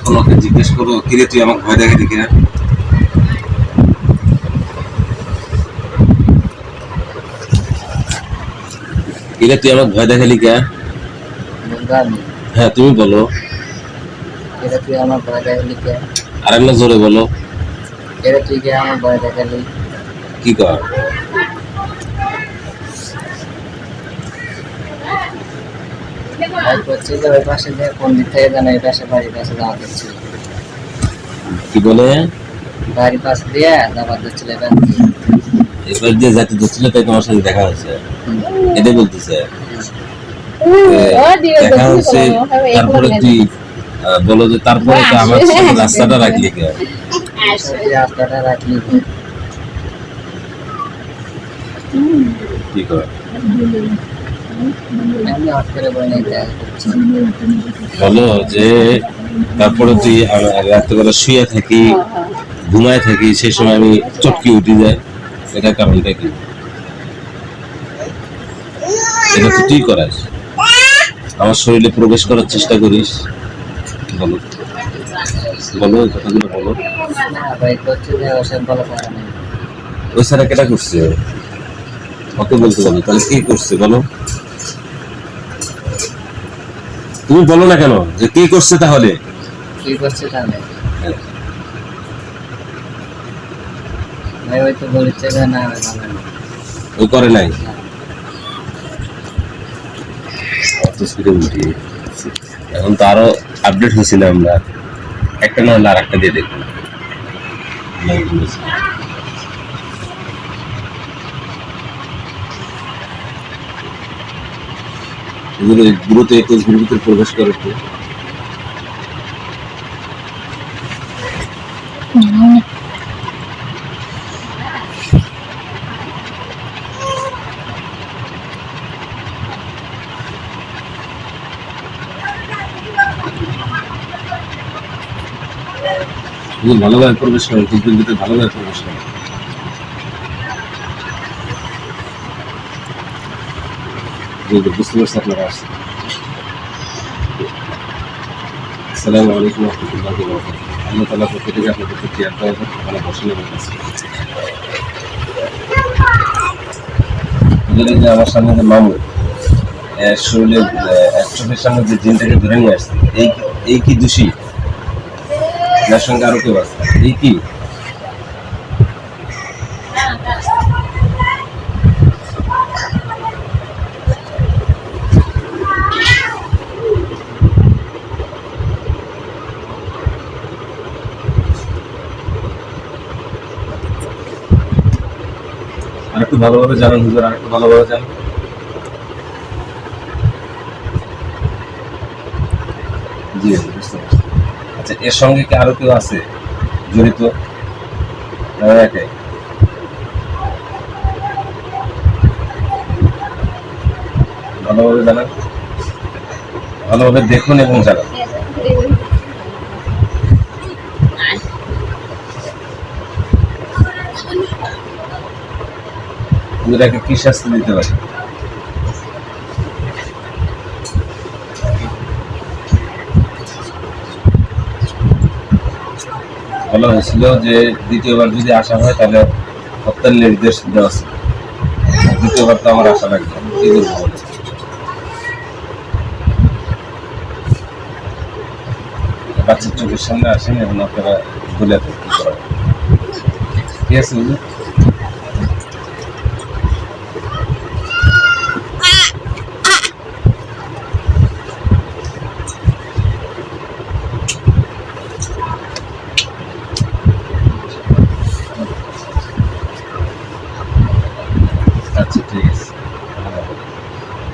এখন ওকে জিজ্ঞেস করো, কিরে তুই আমাকে ভয় দেখালি কিনা? কিরে তুই আমাকে ভয় দেখালি কে? হ্যাঁ তুমি বলো। তুই আমার ভয় দেখালি কে? আর একটা জোরে বলো। তুই কে আমার ভয় দেখালি? কি কর? ওই পাশে যে কোন দিক থেকে জানো এই পাশে বাড়ির পাশে যাওয়া দিচ্ছিল। কি বলে? বাড়ির পাশ দিয়ে যাওয়া দিচ্ছিল, এবার দিয়ে যাতে দিচ্ছিল তাই তোমার সাথে দেখা হয়েছে, এটাই বলতেছে। দেখা হচ্ছে তারপরে তুই বলো যে তারপরে তো আমার রাস্তাটা রাখলি কে? রাস্তাটা রাখলি কি কর? বলো যে তারপরে তুই রাত্রেবেলা শুয়ে থাকি, ঘুমায় থাকি, সেই সময় আমি চটকি উঠে যাই, এটা কারণটা কি? এটা তো তুই করাস, আমার শরীরে প্রবেশ করার চেষ্টা করিস। বলো বলো এই কথাগুলো বলো। ওই স্যারা কেটা করছে? ওকে বলতে বলো, তাহলে কি করছে বলো? তুমি বলো না কেন যে কে করছে? তাহলে কি করছে? তাহলে ওই তো বলেছে না ওই করে নাই। এখন তো আরো আপডেট হয়েছিল, আমরা একটা না হলে আর একটা দিয়ে দেখবো। এগুলো দ্রুত ফেসবুকের ভিতরে প্রবেশ করে তো। ভালোভাবে প্রবেশ করে, ফেসবুকের ভিতরে ভালোভাবে প্রবেশ করে। বুঝতে পারছি আপনারা আসছেন। আসসালামু আলাইকুম ওয়া রাহমাতুল্লাহি ওয়া বারাকাতুহু। আল্লাহ তাআলা পক্ষ থেকে আপনাদের প্রতি একটা ভালো বসেন আমার কাছে। আমার সামনে যে মামু শরীরে চোখের সামনে যে জিনটাকে ধরে নিয়ে আসছে, এই কি দোষী? যার সঙ্গে আরো কেউ আছে, এই কি? আরেকটু ভালোভাবে জানান হুজুর, আরেকটু ভালোভাবে জানান। জি বুঝতে পারছি। আচ্ছা, এর সঙ্গে কি আরো কেউ আছে জড়িত? ভালোভাবে জানান, ভালোভাবে দেখুন এবং জানান। এটাকে কি শাস্তি দিতে পারে? বলা হয়েছিল যে দ্বিতীয়বার যদি আসা হয় তাহলে হত্যার নির্দেশ দেওয়া আছে। দ্বিতীয়বার তো আমার আশা লাগবে, কি করবো বলে? বাচ্চার চোখের সামনে আসেন এবং আপনারা বলে কি করা, ঠিক আছে? আচ্ছা ঠিক আছে।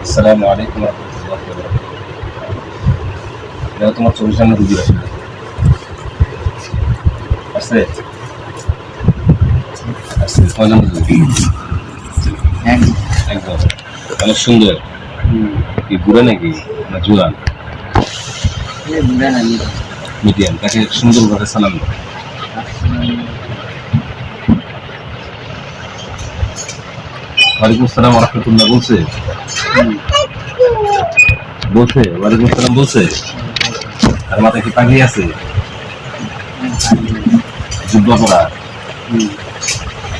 আসসালামু আলাইকুম ওয়া রাহমাতুল্লাহি ওয়া বারাকাতুহু। তোমার চোখের সামনে রুগী আসবে আছে? আছে কয় নম্বর রুগী? একদম অনেক সুন্দর। কি বুড়া নাকি না জোয়ান? মিডিয়াম। তাকে সুন্দরভাবে সালাম দাও। ওয়ালাইকুম আসসালাম ওয়া রাহমাতুল্লাহ বলছে? বলছে ওয়ালাইকুম আসসালাম বলছে? আর মাথায় কি পাগড়ি আছে? জুব্বা পরা,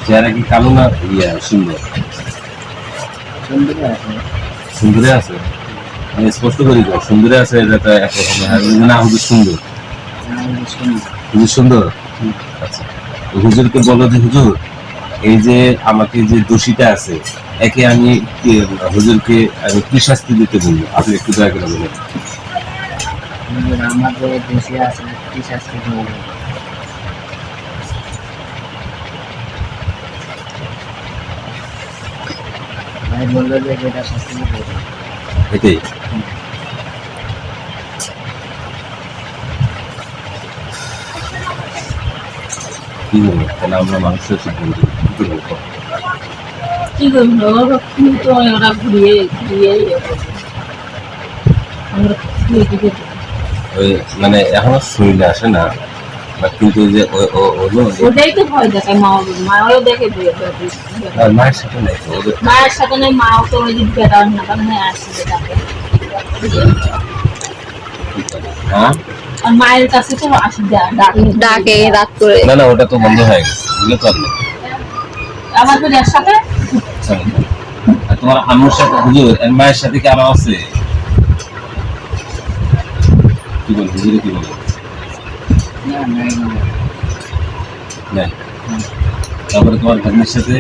চেহারা কি কালো না সুন্দর? সুন্দরে আছে, মানে স্পষ্ট করি তো সুন্দরে আছে, এটা তো একরকম না, হুজুর সুন্দর, হুজুর সুন্দর। আচ্ছা, হুজুরকে বলো যে হুজুর এই যে আমাকে যে দোষীটা আছে একে আমি হুজুরকে আমি কি শাস্তি দিতে বলবো, আপনি একটু দয়া করে বলুন। আমার যে দোষী আছে কি শাস্তি দেবো? ভাই বললো যে এটা শাস্তি দেবো, এটাই। কি বলবো তাহলে আমরা মানুষের সিদ্ধান্ত কি করবো? কি করবো তুমি তো ওরা ঘুরিয়ে ঘুরিয়ে আমরা ওই মানে এখনো শরীরে আসে না, কিন্তু ওই যে ওটাই তো ভয় দেখায়, মাও দেখে মায়ের সাথে নেই তো ওদের। মায়ের সাথে নেই, মাও তো ওই যে বেড়ার না কারণে আসছে তাকে, হ্যাঁ আর মায়ের কাছে তো আসি ডাকে রাত করে। না না, ওটা তো বন্ধ হয়ে গেছে, ওগুলো তো আর নেই। আমার তো এর সাথে আর তোমার আম্মুর সাথে হুজুর এর মায়ের সাথে কি আরো আছে? কি বল হুজুরে কি বলে? নাই। তারপরে তোমার ভাগ্নের সাথে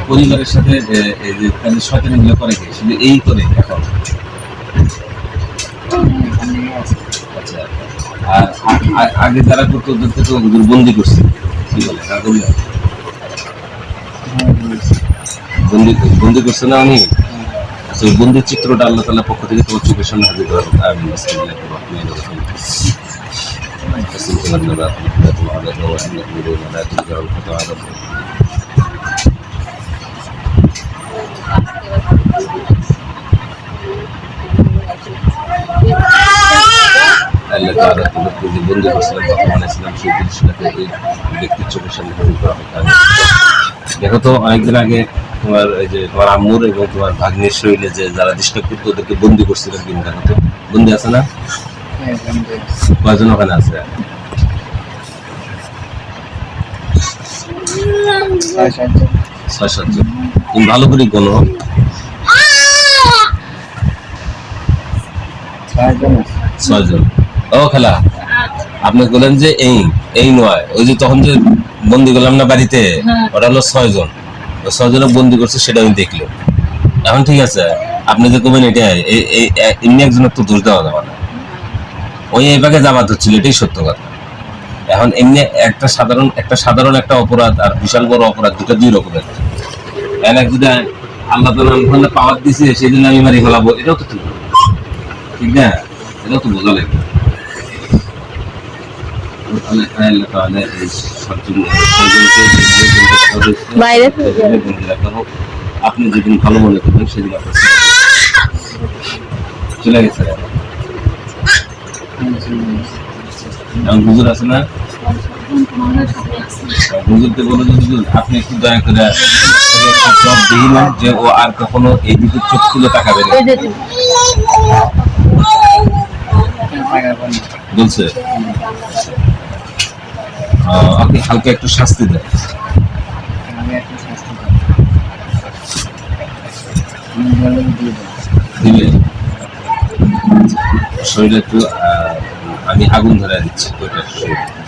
পরিবারের সাথে এই যে তাদের শয়তানি গুলো করে কি শুধু এই করে এখন? আচ্ছা, আর আগে যারা করতো ওদেরকে তো হুজুর বন্দি করছে, কি বলে না বললে? বন্দি করছে না উনি? আচ্ছা, ওই বন্দির চিত্রটা আল্লাহ তাআলার পক্ষ থেকে তোমার চোখের সামনে হাজির করা হোক। আমিন। আল্লাহ তাআলা তোমাকে যে বন্দি করছিলেন বর্তমান ইসলাম সেই জিনিসটাকে এই ব্যক্তির চোখের সামনে হাজির করা হোক। দেখো তো অনেকদিন আগে তোমার এই যে তোমার আম্মুর এবং তোমার ভাগ্নের শরীরে যে যারা ডিস্টার্ব করতো ওদেরকে বন্দি করছিলেন, কিন্তু দেখো তো বন্দি আছে না? কয়জন ওখানে আছে? 6-7 জন। তুমি ভালো করে বলো। 6 জন। ও খেলা, আপনি বলেন যে এই নয়, ওই যে তখন যে বন্দি করলাম না বাড়িতে, ওটা হলো 6 জন। 6 জনের বন্দি করছে সেটা আমি দেখলাম। এখন ঠিক আছে, আপনি যে কবেন এটা এমনি একজনের তো দোষ দেওয়া যাবে না, ওই এই ভাগে জামাত হচ্ছিল, এটাই সত্য কথা। এখন এমনি একটা সাধারণ একটা অপরাধ আর বিশাল বড় অপরাধ, দুটো দুই রকমের। এক যদি আল্লাহ তাআলা পাওয়ার দিছে সেদিন আমি মারি ফেলাবো, এটাও তো ঠিক না, এটাও তো বোঝা লাগবে। আপনি যেদিন ভালো মনে করবেন সেদিন আপনার চলে গেছে। এখন হুজুর আছে না, হুজুরকে বলে যে হুজুর আপনি একটু দয়া করে জব দিই না যে ও আর কখনো এই দিকে চোখ তুলে তাকাবে না বলছে। আপনি হালকা একটু শাস্তি দেন, দিলে শরীরে একটু আমি আগুন ধরে দিচ্ছি ওইটা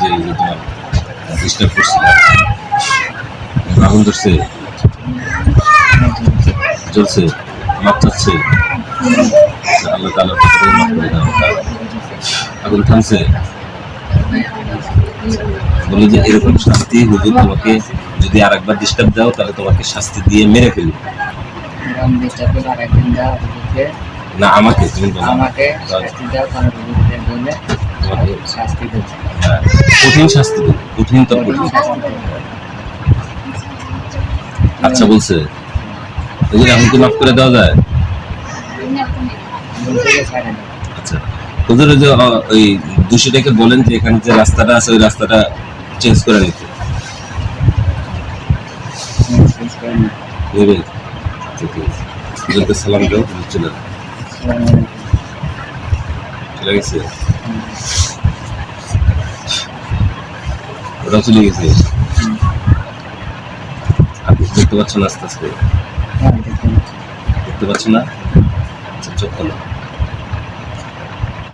যে তোমার ডিস্টার্ব করছিল, আগুন ধরছে, জ্বলছে, মাপ চাচ্ছে, আল্লাহ তাআলার পক্ষ থেকে মাফ করে দাও। আগুন থামছে, বলে যে এরকম শাস্তি হুজুর তোমাকে যদি আর একবার ডিস্টার্ব দাও তাহলে তোমাকে শাস্তি দিয়ে মেরে ফেলবে। না আমাকে, তুমি বলো আমাকে শাস্তি দাও, তাহলে শাস্তি দেব, কঠিন শাস্তি দেব, কঠিন তো কঠিন। আচ্ছা বলছে হুজুর এখন কি মাফ করে দেওয়া যায়? আচ্ছা হুজুর যে ওই দোষীটাকে বলেন যে এখানে যে রাস্তাটা আছে ওই রাস্তাটা চেঞ্জ করে নিতে। হুজুরকে সালাম দাও, চলে চলে গেছে, ওটাও চলে গেছে। আপনি দেখতে পাচ্ছেন আস্তে আস্তে, হ্যাঁ দেখুন। দেখতে পাচ্ছেন না? আচ্ছা, চোখ খোলো।